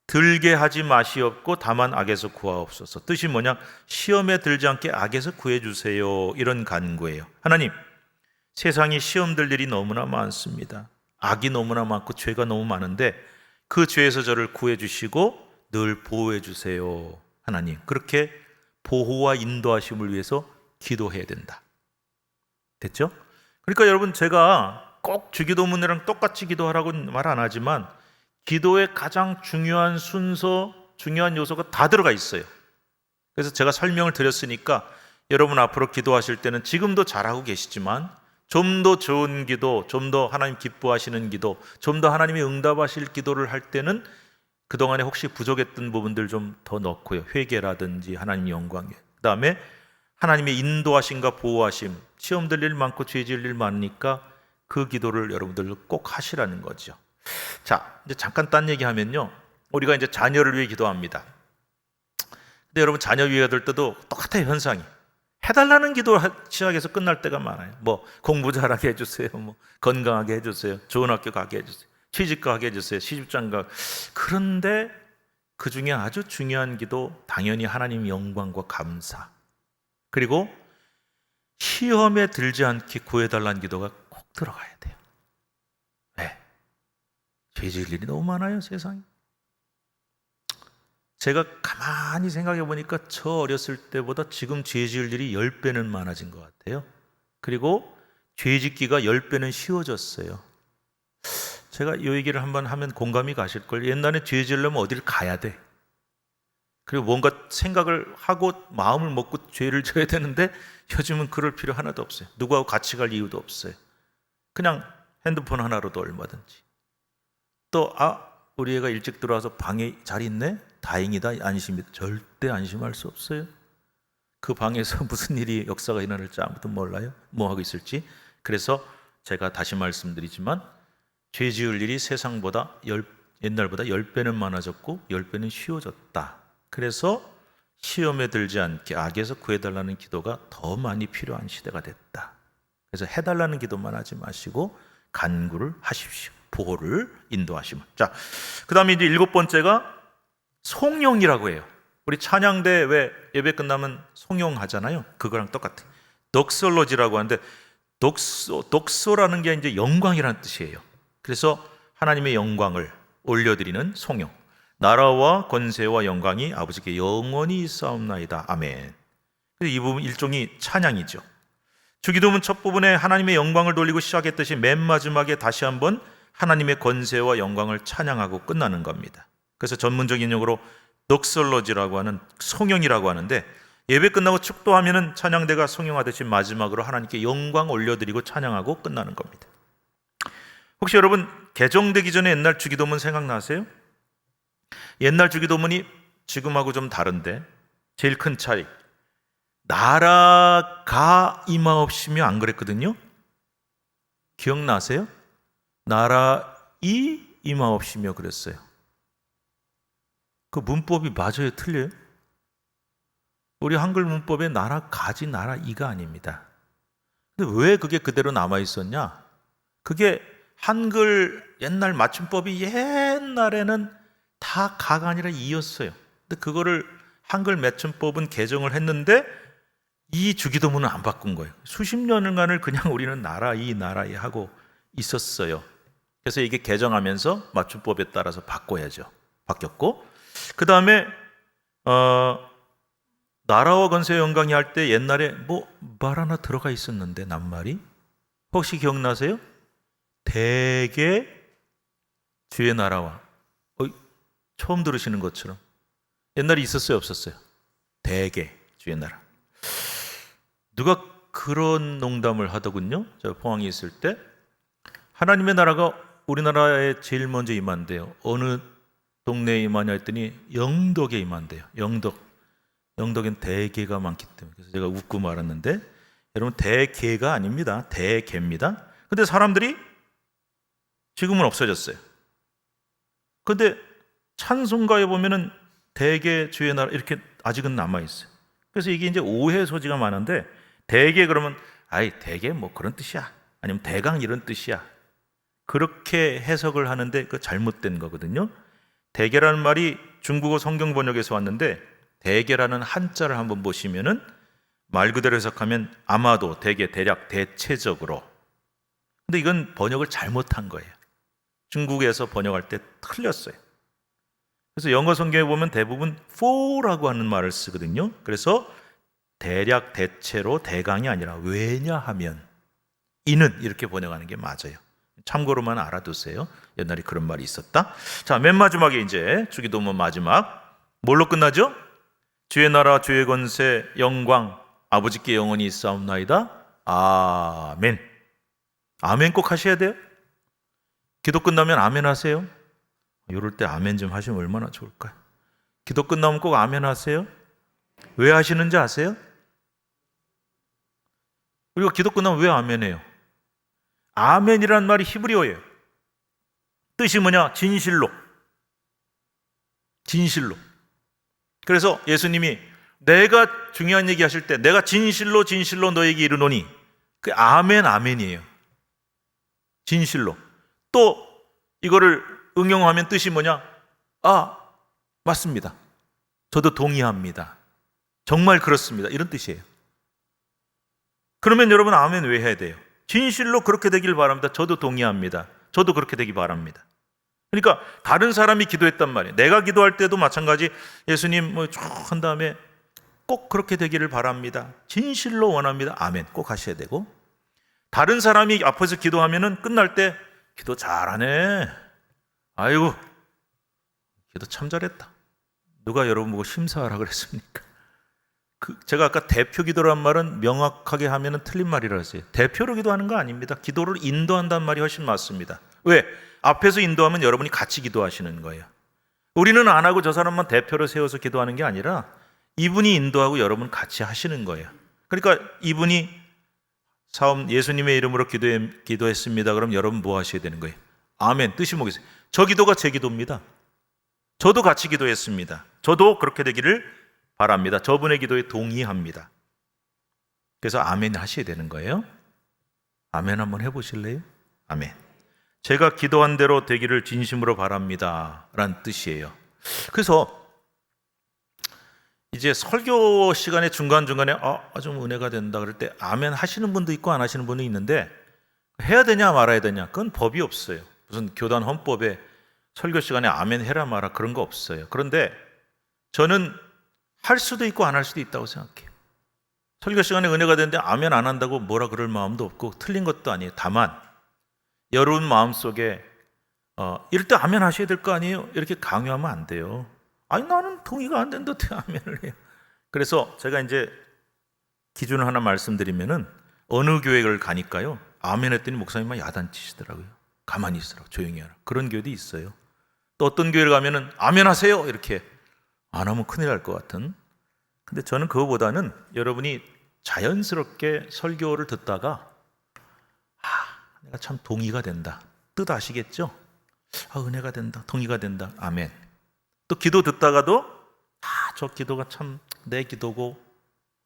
A: 들게 하지 마시옵고 다만 악에서 구하옵소서. 뜻이 뭐냐? 시험에 들지 않게 악에서 구해주세요. 이런 간구예요. 하나님, 세상에 시험 들 일이 너무나 많습니다. 악이 너무나 많고 죄가 너무 많은데 그 죄에서 저를 구해주시고 늘 보호해주세요. 하나님, 그렇게 보호와 인도하심을 위해서 기도해야 된다. 됐죠? 그러니까 여러분, 제가 꼭 주기도문이랑 똑같이 기도하라고는 말 안 하지만 기도의 가장 중요한 순서, 중요한 요소가 다 들어가 있어요. 그래서 제가 설명을 드렸으니까 여러분 앞으로 기도하실 때는 지금도 잘하고 계시지만 좀 더 좋은 기도, 좀 더 하나님 기뻐하시는 기도, 좀 더 하나님이 응답하실 기도를 할 때는 그동안에 혹시 부족했던 부분들 좀 더 넣고요. 회개라든지 하나님 영광에, 그 다음에 하나님의 인도하심과 보호하심, 시험 들 일 많고 죄 지을 일 많으니까 그 기도를 여러분들 꼭 하시라는 거죠. 자, 이제 잠깐 딴 얘기하면요, 우리가 이제 자녀를 위해 기도합니다. 근데 여러분, 자녀 위해 될 때도 똑같아요. 현상이 해달라는 기도 시작해서 끝날 때가 많아요. 뭐 공부 잘하게 해주세요, 뭐 건강하게 해주세요, 좋은 학교 가게 해주세요, 취직 가게 해주세요, 시집장가. 그런데 그 중에 아주 중요한 기도, 당연히 하나님 영광과 감사, 그리고 시험에 들지 않게 구해달라는 기도가 꼭 들어가야 돼요. 왜? 죄 지을 일이 너무 많아요, 세상에. 제가 가만히 생각해 보니까 저 어렸을 때보다 지금 죄 지을 일이 10배는 많아진 것 같아요. 그리고 죄 짓기가 10배는 쉬워졌어요. 제가 이 얘기를 한번 하면 공감이 가실 거예요. 옛날에 죄 지으려면 어디를 가야 돼. 그리고 뭔가 생각을 하고 마음을 먹고 죄를 져야 되는데 요즘은 그럴 필요 하나도 없어요. 누구하고 같이 갈 이유도 없어요. 그냥 핸드폰 하나로도 얼마든지. 또 우리 애가 일찍 들어와서 방에 잘 있네? 다행이다, 안심이다. 절대 안심할 수 없어요. 그 방에서 무슨 일이, 역사가 일어날지 아무도 몰라요. 뭐 하고 있을지. 그래서 제가 다시 말씀드리지만 죄 지을 일이 세상보다 옛날보다 10배는 많아졌고 10배는 쉬워졌다. 그래서 시험에 들지 않게 악에서 구해달라는 기도가 더 많이 필요한 시대가 됐다. 그래서 해달라는 기도만 하지 마시고 간구를 하십시오. 보호를, 인도하심을. 자, 그 다음에 이제 7번째가 송영이라고 해요. 우리 찬양대 왜 예배 끝나면 송영하잖아요. 그거랑 똑같아요. 덕솔로지라고 하는데, 독소라는 게 이제 영광이라는 뜻이에요. 그래서 하나님의 영광을 올려드리는 송영. 나라와 권세와 영광이 아버지께 영원히 있사옵나이다. 아멘. 이 부분 일종의 찬양이죠. 주기도문 첫 부분에 하나님의 영광을 돌리고 시작했듯이 맨 마지막에 다시 한번 하나님의 권세와 영광을 찬양하고 끝나는 겁니다. 그래서 전문적인 용어로 덕솔로지라고 하는, 송영이라고 하는데, 예배 끝나고 축도하면은 찬양대가 송영하듯이 마지막으로 하나님께 영광 올려드리고 찬양하고 끝나는 겁니다. 혹시 여러분 개정되기 전에 옛날 주기도문 생각나세요? 옛날 주기도문이 지금하고 좀 다른데 제일 큰 차이, 나라가 임하옵시며 안 그랬거든요. 기억나세요? 나라이 임하옵시며 그랬어요. 그 문법이 맞아요, 틀려요? 우리 한글 문법에 나라가지 나라이가 아닙니다. 근데 왜 그게 그대로 남아 있었냐? 그게 한글 옛날 맞춤법이 옛날에는 다 가가 아니라 이였어요. 근데 그거를 한글 맞춤법은 개정을 했는데 이 주기도문은 안 바꾼 거예요. 수십 년간을 그냥 우리는 나라이 나라이 하고 있었어요. 그래서 이게 개정하면서 맞춤법에 따라서 바뀌었고, 그 다음에 나라와 권세 영광이 할 때 옛날에 뭐 말 하나 들어가 있었는데, 낱말이 혹시 기억나세요? 대개 주의 나라와, 처음 들으시는 것처럼 옛날에 있었어요, 없었어요? 대개 주의 나라. 누가 그런 농담을 하더군요. 저 포항에 있을 때 하나님의 나라가 우리나라에 제일 먼저 임한대요. 어느 동네에 임하냐 했더니 영덕에 임한대요. 영덕엔 대개가 많기 때문에. 그래서 제가 웃고 말았는데, 여러분 대개가 아닙니다. 대개입니다. 근데 사람들이 지금은 없어졌어요. 근데 찬송가에 보면은 대개 주의 나라 이렇게 아직은 남아있어요. 그래서 이게 이제 오해 소지가 많은데, 대개 그러면 대개 뭐 그런 뜻이야, 아니면 대강 이런 뜻이야, 그렇게 해석을 하는데 그 잘못된 거거든요. 대개라는 말이 중국어 성경 번역에서 왔는데, 대개라는 한자를 한번 보시면은 말 그대로 해석하면 아마도, 대개, 대략, 대체적으로. 근데 이건 번역을 잘못한 거예요. 중국에서 번역할 때 틀렸어요. 그래서 영어 성경에 보면 대부분 for라고 하는 말을 쓰거든요. 그래서 대략 대체로 대강이 아니라 왜냐하면 이는 이렇게 번역하는 게 맞아요. 참고로만 알아두세요. 옛날에 그런 말이 있었다. 자, 맨 마지막에 이제 주기도문 마지막 뭘로 끝나죠? 주의 나라 주의 권세 영광 아버지께 영원히 있사옵나이다. 아멘. 아멘 꼭 하셔야 돼요. 기도 끝나면 아멘 하세요. 이럴 때 아멘 좀 하시면 얼마나 좋을까요? 기도 끝나면 꼭 아멘 하세요. 왜 하시는지 아세요? 우리가 기도 끝나면 왜 아멘해요? 아멘이라는 말이 히브리어예요. 뜻이 뭐냐? 진실로. 진실로. 그래서 예수님이 내가 중요한 얘기 하실 때 내가 진실로 진실로 너에게 이르노니 그 아멘 아멘이에요. 진실로. 또 이거를 응용하면 뜻이 뭐냐? 아, 맞습니다. 저도 동의합니다. 정말 그렇습니다. 이런 뜻이에요. 그러면 여러분 아멘 왜 해야 돼요? 진실로 그렇게 되길 바랍니다. 저도 동의합니다. 저도 그렇게 되기 바랍니다. 그러니까 다른 사람이 기도했단 말이에요. 내가 기도할 때도 마찬가지 예수님 뭐 쭉 한 다음에 꼭 그렇게 되기를 바랍니다. 진실로 원합니다. 아멘 꼭 하셔야 되고 다른 사람이 앞에서 기도하면은 끝날 때 기도 잘하네. 아이고 기도 참 잘했다. 누가 여러분 보고 심사하라 그랬습니까? 제가 아까 대표 기도란 말은 명확하게 하면은 틀린 말이라 했어요. 대표로 기도하는 거 아닙니다. 기도를 인도한다는 말이 훨씬 맞습니다. 왜? 앞에서 인도하면 여러분이 같이 기도하시는 거예요. 우리는 안 하고 저 사람만 대표로 세워서 기도하는 게 아니라 이분이 인도하고 여러분 같이 하시는 거예요. 그러니까 이분이 예수님의 이름으로 기도했습니다. 그럼 여러분 뭐 하셔야 되는 거예요? 아멘. 뜻이 뭐겠어요? 저 기도가 제 기도입니다. 저도 같이 기도했습니다. 저도 그렇게 되기를 바랍니다. 저분의 기도에 동의합니다. 그래서 아멘 하셔야 되는 거예요. 아멘 한번 해보실래요? 아멘. 제가 기도한 대로 되기를 진심으로 바랍니다 라는 뜻이에요. 그래서 이제 설교 시간에 중간중간에 좀 은혜가 된다 그럴 때 아멘 하시는 분도 있고 안 하시는 분도 있는데 해야 되냐 말아야 되냐 그건 법이 없어요. 무슨 교단 헌법에 설교 시간에 아멘 해라 마라 그런 거 없어요. 그런데 저는 할 수도 있고 안 할 수도 있다고 생각해요. 설교 시간에 은혜가 되는데 아멘 안 한다고 뭐라 그럴 마음도 없고 틀린 것도 아니에요. 다만 여러분 마음속에 이럴 때 아멘 하셔야 될 거 아니에요? 이렇게 강요하면 안 돼요. 아니 나는 동의가 안 되는데 어떻게 아멘을 해요? 그래서 제가 이제 기준을 하나 말씀드리면은 어느 교회를 가니까요 아멘 했더니 목사님만 야단치시더라고요. 가만히 있으라고 조용히 하라. 그런 교회도 있어요. 또 어떤 교회를 가면은 아멘 하세요 이렇게 안 하면 큰일 날 것 같은. 근데 저는 그거보다는 여러분이 자연스럽게 설교를 듣다가 내가 참 동의가 된다. 뜻 아시겠죠? 은혜가 된다. 동의가 된다. 아멘. 또 기도 듣다가도 저 기도가 참 내 기도고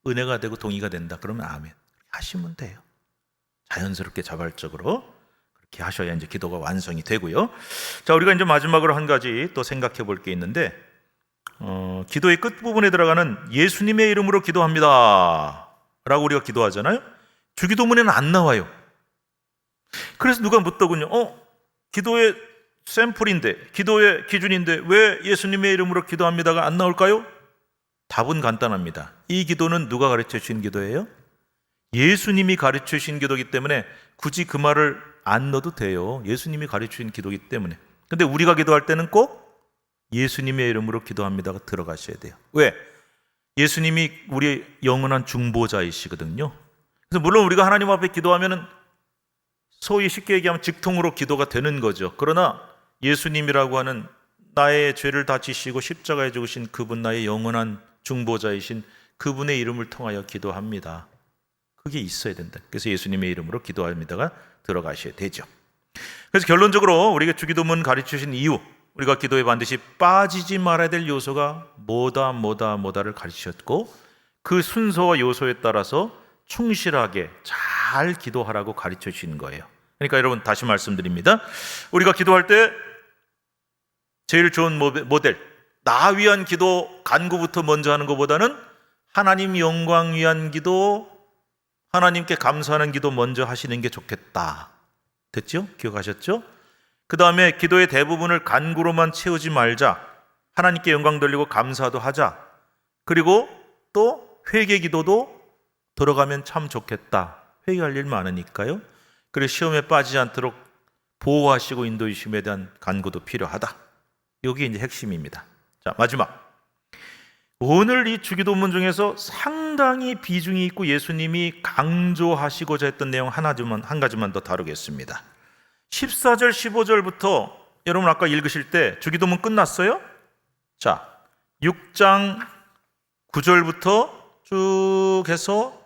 A: 은혜가 되고 동의가 된다. 그러면 아멘 하시면 돼요. 자연스럽게 자발적으로 그렇게 하셔야 이제 기도가 완성이 되고요. 자, 우리가 이제 마지막으로 한 가지 또 생각해 볼 게 있는데 기도의 끝부분에 들어가는 예수님의 이름으로 기도합니다 라고 우리가 기도하잖아요. 주기도문에는 안 나와요. 그래서 누가 묻더군요. 기도의 샘플인데 기도의 기준인데 왜 예수님의 이름으로 기도합니다가 안 나올까요? 답은 간단합니다. 이 기도는 누가 가르쳐 주신 기도예요? 예수님이 가르쳐 주신 기도이기 때문에 굳이 그 말을 안 넣어도 돼요. 예수님이 가르쳐 주신 기도이기 때문에. 근데 우리가 기도할 때는 꼭 예수님의 이름으로 기도합니다가 들어가셔야 돼요. 왜? 예수님이 우리의 영원한 중보자이시거든요. 그래서 물론 우리가 하나님 앞에 기도하면은 소위 쉽게 얘기하면 직통으로 기도가 되는 거죠. 그러나 예수님이라고 하는 나의 죄를 다 지시고 십자가에 죽으신 그분, 나의 영원한 중보자이신 그분의 이름을 통하여 기도합니다. 그게 있어야 된다. 그래서 예수님의 이름으로 기도합니다가 들어가셔야 되죠. 그래서 결론적으로 우리가 주기도문 가르치신 이유, 우리가 기도에 반드시 빠지지 말아야 될 요소가 뭐다를 가르치셨고 그 순서와 요소에 따라서 충실하게 잘 기도하라고 가르쳐 주시는 거예요. 그러니까 여러분 다시 말씀드립니다. 우리가 기도할 때 제일 좋은 모델, 나 위한 기도 간구부터 먼저 하는 것보다는 하나님 영광 위한 기도, 하나님께 감사하는 기도 먼저 하시는 게 좋겠다. 됐죠? 기억하셨죠? 그 다음에 기도의 대부분을 간구로만 채우지 말자. 하나님께 영광 돌리고 감사도 하자. 그리고 또 회개 기도도 들어가면 참 좋겠다. 회개할 일 많으니까요. 그리고 시험에 빠지지 않도록 보호하시고 인도해 주심에 대한 간구도 필요하다. 여기 이제 핵심입니다. 자, 마지막. 오늘 이 주기도문 중에서 상당히 비중이 있고 예수님이 강조하시고자 했던 내용 한 가지만 더 다루겠습니다. 14절, 15절부터 여러분 아까 읽으실 때 주기도문 끝났어요? 자, 6장 9절부터 쭉 해서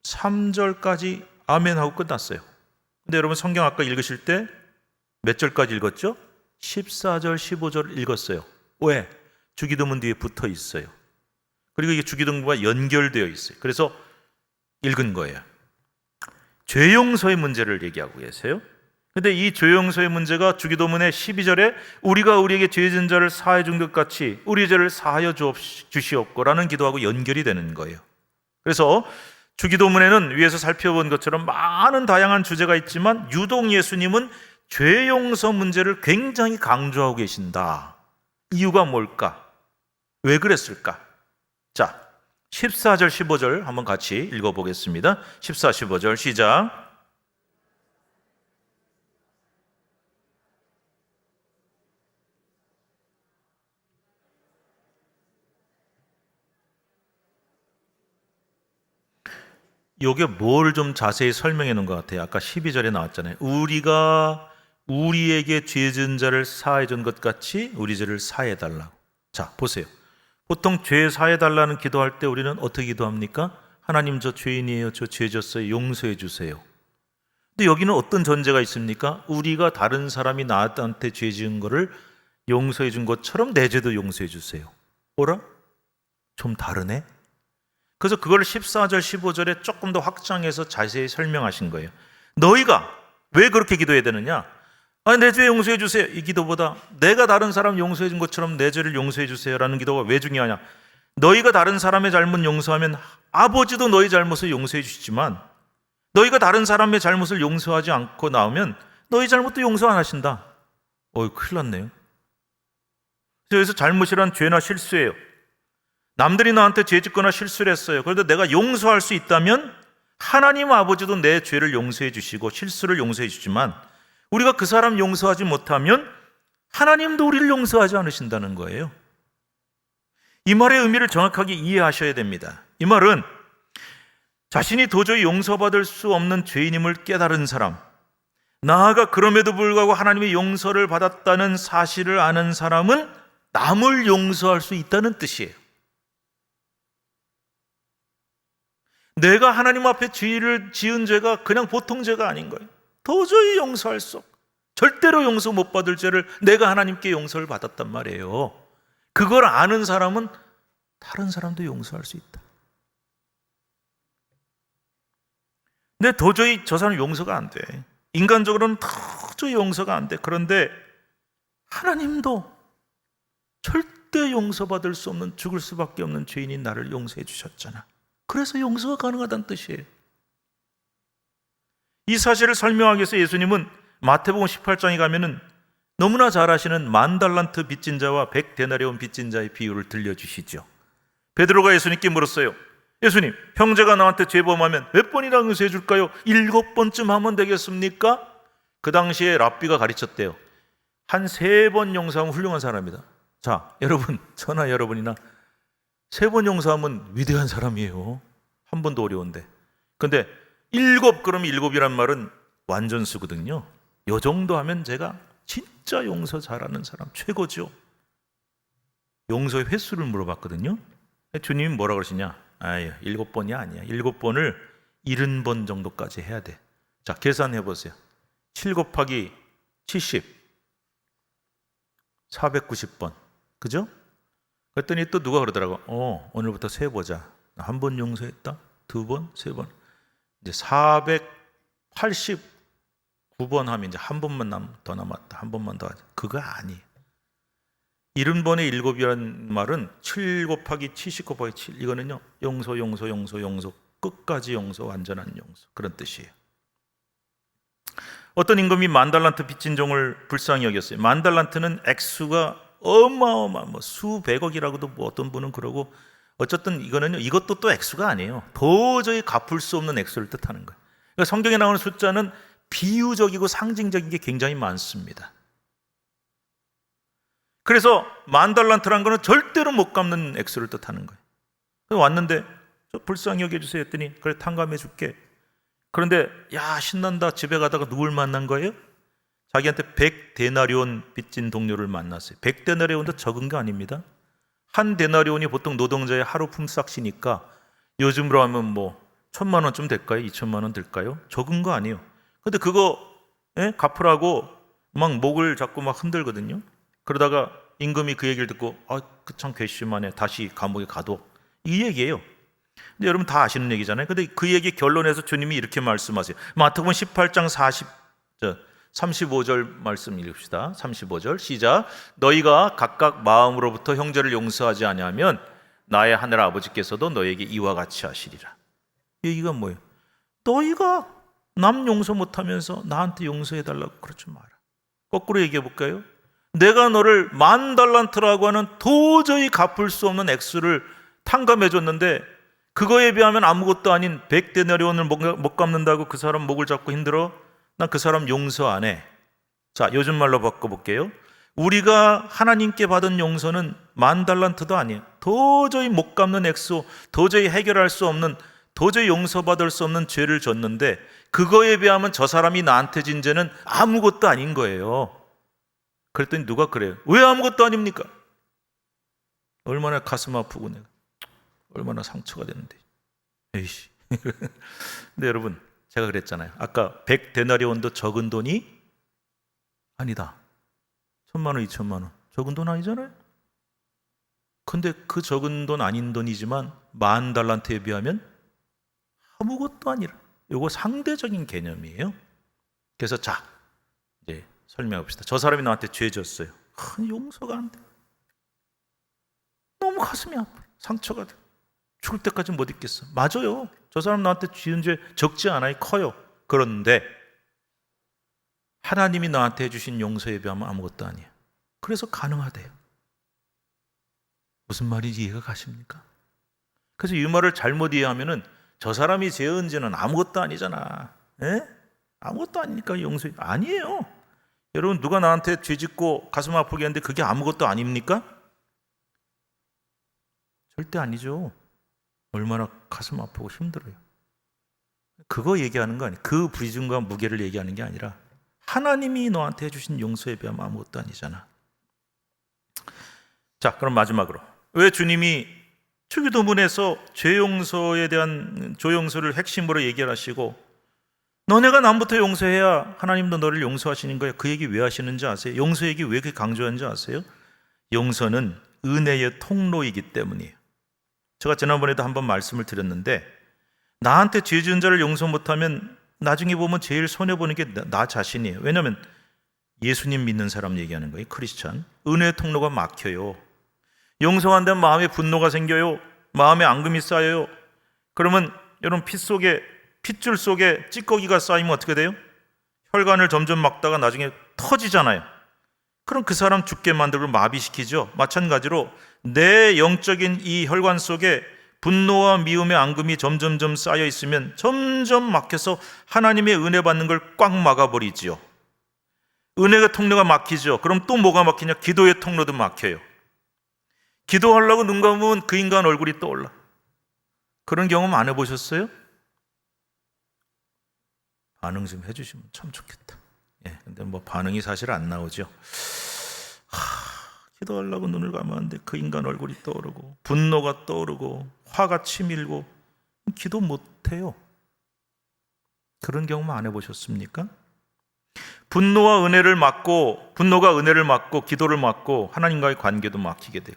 A: 13절까지 아멘 하고 끝났어요. 근데 여러분 성경 아까 읽으실 때 몇 절까지 읽었죠? 14절, 15절 읽었어요. 왜? 주기도문 뒤에 붙어 있어요. 그리고 이게 주기도문과 연결되어 있어요. 그래서 읽은 거예요. 죄 용서의 문제를 얘기하고 계세요. 근데 이 죄 용서의 문제가 주기도문의 12절에 우리가 우리에게 죄 지은 자를 사하여 준 것 같이 우리 죄를 사하여 주시옵고라는 기도하고 연결이 되는 거예요. 그래서 주기도문에는 위에서 살펴본 것처럼 많은 다양한 주제가 있지만 유독 예수님은 죄 용서 문제를 굉장히 강조하고 계신다. 이유가 뭘까? 왜 그랬을까? 자, 14절, 15절 한번 같이 읽어보겠습니다. 14, 15절 시작. 요게 뭘 좀 자세히 설명해 놓은 것 같아요. 아까 12절에 나왔잖아요. 우리가 우리에게 죄 지은 자를 사해 준 것 같이 우리 죄를 사해 달라고. 자, 보세요. 보통 죄 사해 달라는 기도할 때 우리는 어떻게 기도합니까? 하나님 저 죄인이에요. 저 죄 졌어요. 용서해 주세요. 근데 여기는 어떤 전제가 있습니까? 우리가 다른 사람이 나한테 죄 지은 거를 용서해 준 것처럼 내 죄도 용서해 주세요. 뭐라? 좀 다르네? 그래서 그걸 14절, 15절에 조금 더 확장해서 자세히 설명하신 거예요. 너희가 왜 그렇게 기도해야 되느냐? 내 죄 용서해 주세요. 이 기도보다 내가 다른 사람 용서해 준 것처럼 내 죄를 용서해 주세요라는 기도가 왜 중요하냐? 너희가 다른 사람의 잘못 용서하면 아버지도 너희 잘못을 용서해 주시지만 너희가 다른 사람의 잘못을 용서하지 않고 나오면 너희 잘못도 용서 안 하신다. 큰일 났네요. 그래서 잘못이란 죄나 실수예요. 남들이 나한테 죄 짓거나 실수를 했어요. 그런데 내가 용서할 수 있다면 하나님 아버지도 내 죄를 용서해 주시고 실수를 용서해 주지만 우리가 그 사람 용서하지 못하면 하나님도 우리를 용서하지 않으신다는 거예요. 이 말의 의미를 정확하게 이해하셔야 됩니다. 이 말은 자신이 도저히 용서받을 수 없는 죄인임을 깨달은 사람, 나아가 그럼에도 불구하고 하나님의 용서를 받았다는 사실을 아는 사람은 남을 용서할 수 있다는 뜻이에요. 내가 하나님 앞에 죄를 지은 죄가 그냥 보통 죄가 아닌 거예요. 도저히 용서할 수 없고 절대로 용서 못 받을 죄를 내가 하나님께 용서를 받았단 말이에요. 그걸 아는 사람은 다른 사람도 용서할 수 있다. 근데 도저히 저 사람 용서가 안 돼. 인간적으로는 도저히 용서가 안 돼. 그런데 하나님도 절대 용서받을 수 없는 죽을 수밖에 없는 죄인인 나를 용서해 주셨잖아. 그래서 용서가 가능하다는 뜻이에요. 이 사실을 설명하기 위해서 예수님은 마태복음 18장에 가면은 너무나 잘 아시는 10,000달란트 빚진 자와 100데나리온 빚진 자의 비유를 들려주시죠. 베드로가 예수님께 물었어요. 예수님, 형제가 나한테 죄범하면 몇 번이나 용서해 줄까요? 7번쯤 하면 되겠습니까? 그 당시에 랍비가 가르쳤대요. 한 3번 용서하면 훌륭한 사람이다. 자, 여러분, 저나 여러분이나 3번 용서하면 위대한 사람이에요. 한 번도 어려운데. 근데 7, 그럼 7이란 말은 완전수거든요. 요 정도 하면 제가 진짜 용서 잘하는 사람 최고죠. 용서의 횟수를 물어봤거든요. 주님이 뭐라 그러시냐? 7번이 아니야. 7번을 70번 정도까지 해야 돼. 자, 계산해 보세요. 7 곱하기 70, 490번. 그죠? 그랬더니 또 누가 그러더라고. 오늘부터 세보자. 한 번 용서했다. 2번, 3번. 이제 489번 하면 이제 한 번만 더 남았다. 한 번만 더 하자. 그거 아니에요. 70번의 7이라는 말은 7 곱하기 70 곱하기 7. 이거는요, 용서, 용서, 용서, 용서. 끝까지 용서, 완전한 용서. 그런 뜻이에요. 어떤 임금이 10,000달란트 빚진 종을 불쌍히 여겼어요. 10,000달란트는 액수가 어마어마, 수백억이라고도 어떤 분은 그러고, 어쨌든 이것도 또 액수가 아니에요. 도저히 갚을 수 없는 액수를 뜻하는 거예요. 그러니까 성경에 나오는 숫자는 비유적이고 상징적인 게 굉장히 많습니다. 그래서 10,000달란트라는 거는 절대로 못 갚는 액수를 뜻하는 거예요. 그래서 왔는데 저 불쌍히 여겨주세요 했더니 그래 탕감해 줄게. 그런데 야 신난다. 집에 가다가 누굴 만난 거예요? 자기한테 100데나리온 빚진 동료를 만났어요. 100데나리온도 적은 거 아닙니다. 한 데나리온이 보통 노동자의 하루 품삯이니까 요즘으로 하면 1,000,000원쯤 될까요? 2,000,000원 될까요? 적은 거 아니에요. 근데 그거 갚으라고 막 목을 잡고 막 흔들거든요. 그러다가 임금이 그 얘기를 듣고 그 참 괘씸하네. 다시 감옥에 가둬. 이 얘기예요. 근데 여러분 다 아시는 얘기잖아요. 근데 그 얘기 결론에서 주님이 이렇게 말씀하세요. 마태복음 18장 35절 말씀 읽읍시다. 35절 시작. 너희가 각각 마음으로부터 형제를 용서하지 아니하면 나의 하늘 아버지께서도 너에게 이와 같이 하시리라. 얘기가 뭐예요? 너희가 남 용서 못하면서 나한테 용서해달라고 그러지 마라. 거꾸로 얘기해 볼까요? 내가 너를 10,000달란트라고 하는 도저히 갚을 수 없는 액수를 탕감해 줬는데 그거에 비하면 아무것도 아닌 100데나리온을 못 갚는다고 그 사람 목을 잡고 힘들어? 난 그 사람 용서 안 해. 자, 요즘 말로 바꿔볼게요. 우리가 하나님께 받은 용서는 10,000달란트도 아니에요. 도저히 못 갚는 액수, 도저히 해결할 수 없는, 도저히 용서받을 수 없는 죄를 졌는데 그거에 비하면 저 사람이 나한테 진 죄는 아무것도 아닌 거예요. 그랬더니 누가 그래요? 왜 아무것도 아닙니까? 얼마나 가슴 아프고 내가 얼마나 상처가 되는데. 에이씨. 근데 여러분 제가 그랬잖아요. 아까 100데나리온도 적은 돈이 아니다. 1,000,000원, 2,000,000원 적은 돈 아니잖아요. 근데 그 적은 돈 아닌 돈이지만 10,000달란트에 비하면 아무것도 아니라. 이거 상대적인 개념이에요. 그래서 자 이제 설명해 봅시다. 저 사람이 나한테 죄 졌어요. 용서가 안 돼. 너무 가슴이 아파. 상처가 돼. 죽을 때까지 못 잊겠어. 맞아요. 저 사람 나한테 지은 죄 적지 않아요. 커요. 그런데 하나님이 나한테 해주신 용서에 비하면 아무것도 아니에요. 그래서 가능하대요. 무슨 말인지 이해가 가십니까? 그래서 이 말을 잘못 이해하면은 저 사람이 지은 죄는 아무것도 아니잖아. 아무것도 아니니까 용서 아니에요. 여러분 누가 나한테 죄 짓고 가슴 아프게 했는데 그게 아무것도 아닙니까? 절대 아니죠. 얼마나 가슴 아프고 힘들어요. 그거 얘기하는 거 아니에요. 그 부리중과 무게를 얘기하는 게 아니라 하나님이 너한테 해주신 용서에 비하면 아무것도 아니잖아. 자, 그럼 마지막으로 왜 주님이 주기도문에서 죄 용서에 대한 조용서를 핵심으로 얘기하시고 너네가 남부터 용서해야 하나님도 너를 용서하시는 거야. 그 얘기 왜 하시는지 아세요? 용서 얘기 왜 그렇게 강조하는지 아세요? 용서는 은혜의 통로이기 때문이에요. 제가 지난번에도 한번 말씀을 드렸는데 나한테 죄 지은 자를 용서 못하면 나중에 보면 제일 손해보는 게 나 자신이에요. 왜냐하면 예수님 믿는 사람 얘기하는 거예요. 크리스찬. 은혜의 통로가 막혀요. 용서한다면 마음에 분노가 생겨요. 마음에 앙금이 쌓여요. 그러면 여러분 핏줄 속에 찌꺼기가 쌓이면 어떻게 돼요? 혈관을 점점 막다가 나중에 터지잖아요. 그럼 그 사람 죽게 만들고 마비시키죠. 마찬가지로 내 영적인 이 혈관 속에 분노와 미움의 앙금이 점점점 쌓여 있으면 점점 막혀서 하나님의 은혜 받는 걸 꽉 막아버리지요. 은혜의 통로가 막히죠. 그럼 또 뭐가 막히냐? 기도의 통로도 막혀요. 기도하려고 눈 감으면 그 인간 얼굴이 떠올라. 그런 경험 안 해보셨어요? 반응 좀 해주시면 참 좋겠다. 근데 반응이 사실 안 나오죠. 기도하려고 눈을 감았는데 그 인간 얼굴이 떠오르고 분노가 떠오르고 화가 치밀고 기도 못해요. 그런 경험 안 해보셨습니까? 분노가 은혜를 막고 기도를 막고 하나님과의 관계도 막히게 돼요.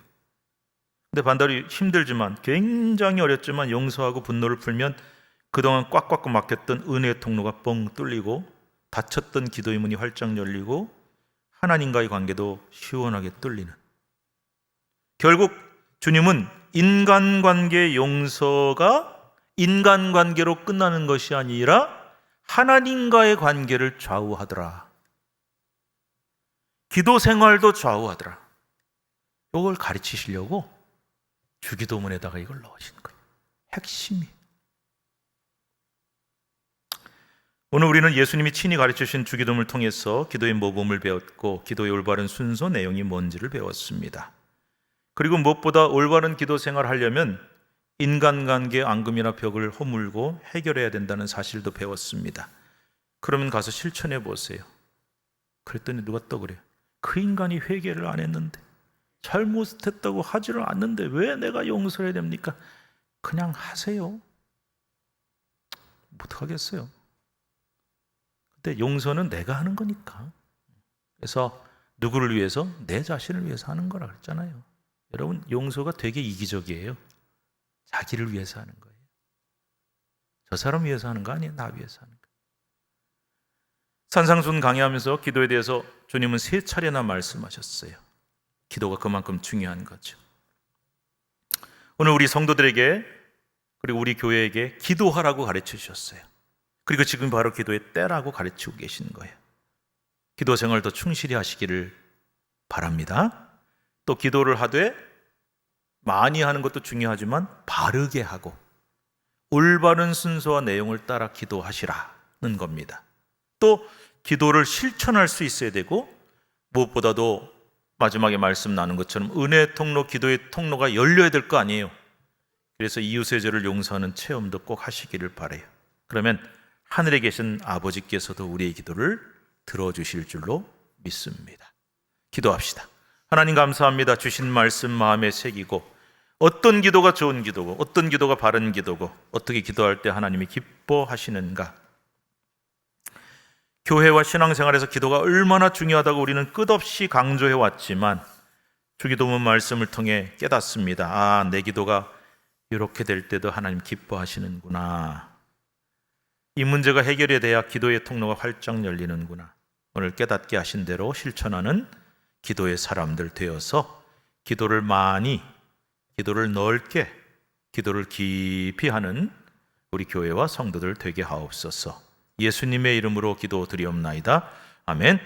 A: 근데 반대로 힘들지만 굉장히 어렵지만 용서하고 분노를 풀면 그동안 꽉꽉 막혔던 은혜의 통로가 뻥 뚫리고 닫혔던 기도의 문이 활짝 열리고 하나님과의 관계도 시원하게 뚫리는. 결국 주님은 인간관계 용서가 인간관계로 끝나는 것이 아니라 하나님과의 관계를 좌우하더라. 기도 생활도 좌우하더라. 이걸 가르치시려고 주기도문에다가 이걸 넣으신 거예요. 핵심이. 오늘 우리는 예수님이 친히 가르치신 주기도문을 통해서 기도의 모범을 배웠고 기도의 올바른 순서 내용이 뭔지를 배웠습니다. 그리고 무엇보다 올바른 기도 생활을 하려면 인간관계의 앙금이나 벽을 허물고 해결해야 된다는 사실도 배웠습니다. 그러면 가서 실천해 보세요. 그랬더니 누가 또 그래요. 그 인간이 회개를 안 했는데, 잘못했다고 하지를 않는데 왜 내가 용서해야 됩니까? 그냥 하세요. 어떡하겠어요. 근데 용서는 내가 하는 거니까. 그래서 누구를 위해서? 내 자신을 위해서 하는 거라 그랬잖아요. 여러분, 용서가 되게 이기적이에요. 자기를 위해서 하는 거예요. 저 사람 위해서 하는 거 아니에요. 나 위해서 하는 거. 산상순 강의하면서 기도에 대해서 주님은 3차례나 말씀하셨어요. 기도가 그만큼 중요한 거죠. 오늘 우리 성도들에게 그리고 우리 교회에게 기도하라고 가르쳐 주셨어요. 그리고 지금 바로 기도의 때라고 가르치고 계신 거예요. 기도 생활 더 충실히 하시기를 바랍니다. 또 기도를 하되 많이 하는 것도 중요하지만 바르게 하고 올바른 순서와 내용을 따라 기도하시라는 겁니다. 또 기도를 실천할 수 있어야 되고 무엇보다도 마지막에 말씀 나눈 것처럼 은혜의 통로, 기도의 통로가 열려야 될 거 아니에요. 그래서 이웃의 죄를 용서하는 체험도 꼭 하시기를 바라요. 그러면 하늘에 계신 아버지께서도 우리의 기도를 들어주실 줄로 믿습니다. 기도합시다. 하나님 감사합니다. 주신 말씀 마음에 새기고 어떤 기도가 좋은 기도고 어떤 기도가 바른 기도고 어떻게 기도할 때 하나님이 기뻐하시는가. 교회와 신앙생활에서 기도가 얼마나 중요하다고 우리는 끝없이 강조해 왔지만 주기도문 말씀을 통해 깨닫습니다. 아, 내 기도가 이렇게 될 때도 하나님 기뻐하시는구나. 이 문제가 해결이 돼야 기도의 통로가 활짝 열리는구나. 오늘 깨닫게 하신 대로 실천하는 기도의 사람들 되어서 기도를 많이, 기도를 넓게, 기도를 깊이 하는 우리 교회와 성도들 되게 하옵소서. 예수님의 이름으로 기도드리옵나이다. 아멘.